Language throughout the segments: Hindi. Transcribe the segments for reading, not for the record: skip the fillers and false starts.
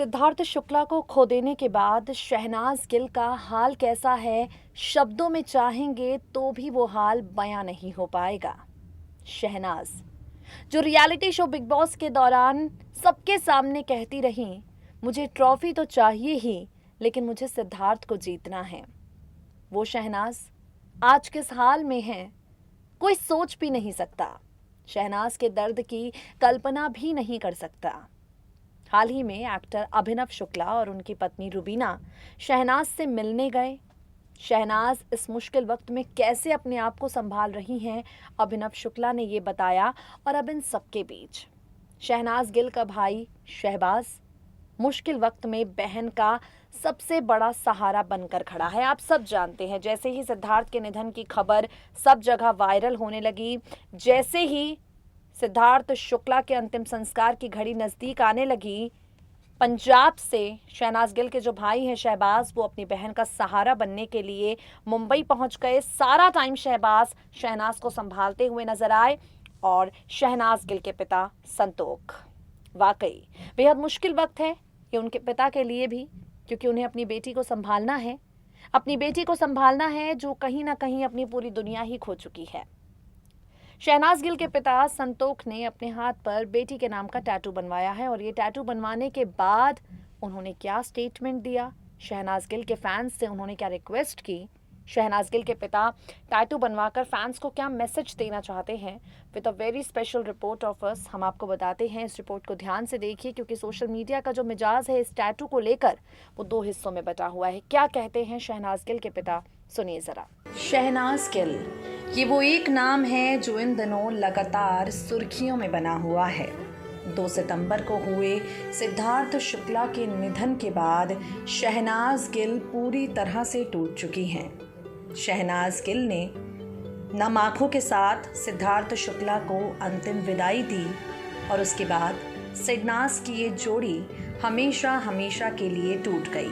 सिद्धार्थ शुक्ला को खो देने के बाद शहनाज गिल का हाल कैसा है, शब्दों में चाहेंगे तो भी वो हाल बयां नहीं हो पाएगा। शहनाज, जो रियलिटी शो बिग बॉस के दौरान सबके सामने कहती रही, मुझे ट्रॉफी तो चाहिए ही, लेकिन मुझे सिद्धार्थ को जीतना है। वो शहनाज आज किस हाल में है, कोई सोच भी नहीं सकता। शहनाज के दर्द की कल्पना भी नहीं कर सकता। हाल ही में एक्टर अभिनव शुक्ला और उनकी पत्नी रुबीना शहनाज से मिलने गए। शहनाज इस मुश्किल वक्त में कैसे अपने आप को संभाल रही हैं, अभिनव शुक्ला ने ये बताया। और अब इन सबके बीच शहनाज गिल का भाई शहबाज मुश्किल वक्त में बहन का सबसे बड़ा सहारा बनकर खड़ा है। आप सब जानते हैं, जैसे ही सिद्धार्थ के निधन की खबर सब जगह वायरल होने लगी, जैसे ही सिद्धार्थ शुक्ला के अंतिम संस्कार की घड़ी नजदीक आने लगी, पंजाब से शहनाज गिल के जो भाई हैं शहबाज, वो अपनी बहन का सहारा बनने के लिए मुंबई पहुंच गए। सारा टाइम शहबाज शहनाज को संभालते हुए नजर आए। और शहनाज गिल के पिता संतोख, वाकई बेहद मुश्किल वक्त है ये उनके पिता के लिए भी, क्योंकि उन्हें अपनी बेटी को संभालना है। अपनी बेटी को संभालना है जो कहीं ना कहीं अपनी पूरी दुनिया ही खो चुकी है। शहनाज गिल के पिता संतोख ने अपने हाथ पर बेटी के नाम का टैटू बनवाया है। और ये टैटू बनवाने के बाद उन्होंने क्या स्टेटमेंट दिया, शहनाज गिल के फैंस से उन्होंने क्या रिक्वेस्ट की, शहनाज गिल के पिता टैटू बनवाकर फैंस को क्या मैसेज देना चाहते हैं, with a very special report of us हम आपको बताते हैं। इस रिपोर्ट को ध्यान से देखिए, क्योंकि सोशल मीडिया का जो मिजाज है इस टैटू को लेकर वो दो हिस्सों में बटा हुआ है। क्या कहते हैं शहनाज गिल के पिता, सुनिए जरा। शहनाज गिल, ये वो एक नाम है जो इन दिनों लगातार सुर्खियों में बना हुआ है। 2 सितंबर को हुए सिद्धार्थ शुक्ला के निधन के बाद शहनाज गिल पूरी तरह से टूट चुकी हैं। शहनाज गिल ने नम आंखों के साथ सिद्धार्थ शुक्ला को अंतिम विदाई दी और उसके बाद शहनाज की ये जोड़ी हमेशा हमेशा के लिए टूट गई।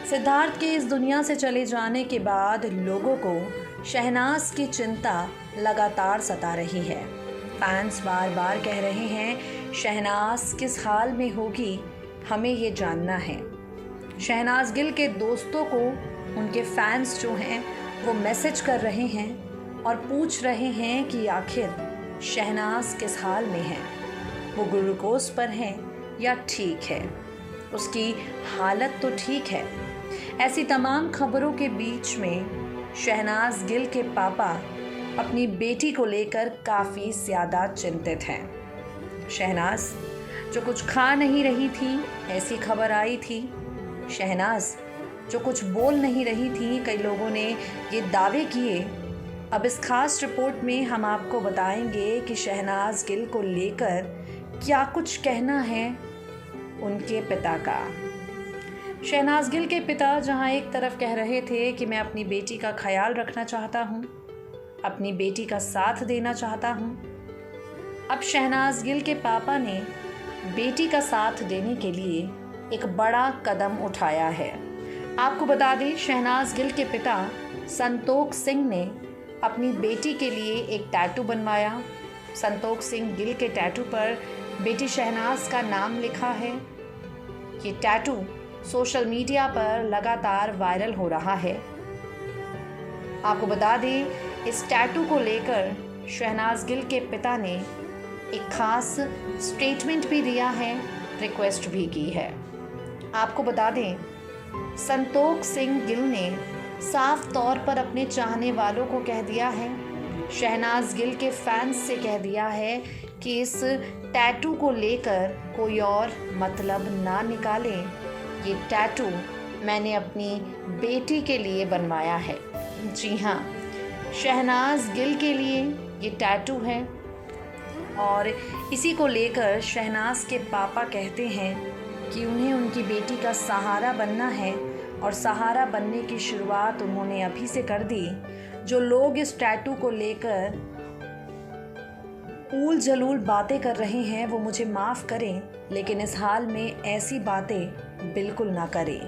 सिद्धार्थ के इस दुनिया से चले जाने के बाद लोगों को शहनाज की चिंता लगातार सता रही है। फैंस बार बार कह रहे हैं शहनाज किस हाल में होगी, हमें ये जानना है। शहनाज गिल के दोस्तों को उनके फैंस जो हैं वो मैसेज कर रहे हैं और पूछ रहे हैं कि आखिर शहनाज किस हाल में है, वो ग्लूकोज पर है या ठीक है, उसकी हालत तो ठीक है। ऐसी तमाम खबरों के बीच में शहनाज गिल के पापा अपनी बेटी को लेकर काफ़ी ज़्यादा चिंतित हैं। शहनाज जो कुछ खा नहीं रही थी, ऐसी खबर आई थी। शहनाज जो कुछ बोल नहीं रही थी, कई लोगों ने ये दावे किए। अब इस खास रिपोर्ट में हम आपको बताएंगे कि शहनाज गिल को लेकर क्या कुछ कहना है उनके पिता का। शहनाज गिल के पिता जहां एक तरफ कह रहे थे कि मैं अपनी बेटी का ख्याल रखना चाहता हूं, अपनी बेटी का साथ देना चाहता हूं, अब शहनाज गिल के पापा ने बेटी का साथ देने के लिए एक बड़ा कदम उठाया है। आपको बता दें, शहनाज गिल के पिता संतोख सिंह ने अपनी बेटी के लिए एक टैटू बनवाया। संतोख सिंह गिल के टैटू पर बेटी शहनाज का नाम लिखा है। ये टैटू सोशल मीडिया पर लगातार वायरल हो रहा है। आपको बता दें, इस टैटू को लेकर शहनाज गिल के पिता ने एक खास स्टेटमेंट भी दिया है, रिक्वेस्ट भी की है। आपको बता दें, संतोख सिंह गिल ने साफ तौर पर अपने चाहने वालों को कह दिया है, शहनाज गिल के फैंस से कह दिया है कि इस टैटू को लेकर कोई और मतलब ना निकालें। ये टैटू मैंने अपनी बेटी के लिए बनवाया है। जी हाँ, शहनाज गिल के लिए ये टैटू है। और इसी को लेकर शहनाज के पापा कहते हैं कि उन्हें उनकी बेटी का सहारा बनना है और सहारा बनने की शुरुआत उन्होंने अभी से कर दी। जो लोग इस टैटू को लेकर ऊल जलूल बातें कर रहे हैं वो मुझे माफ़ करें, लेकिन इस हाल में ऐसी बातें बिल्कुल ना करें।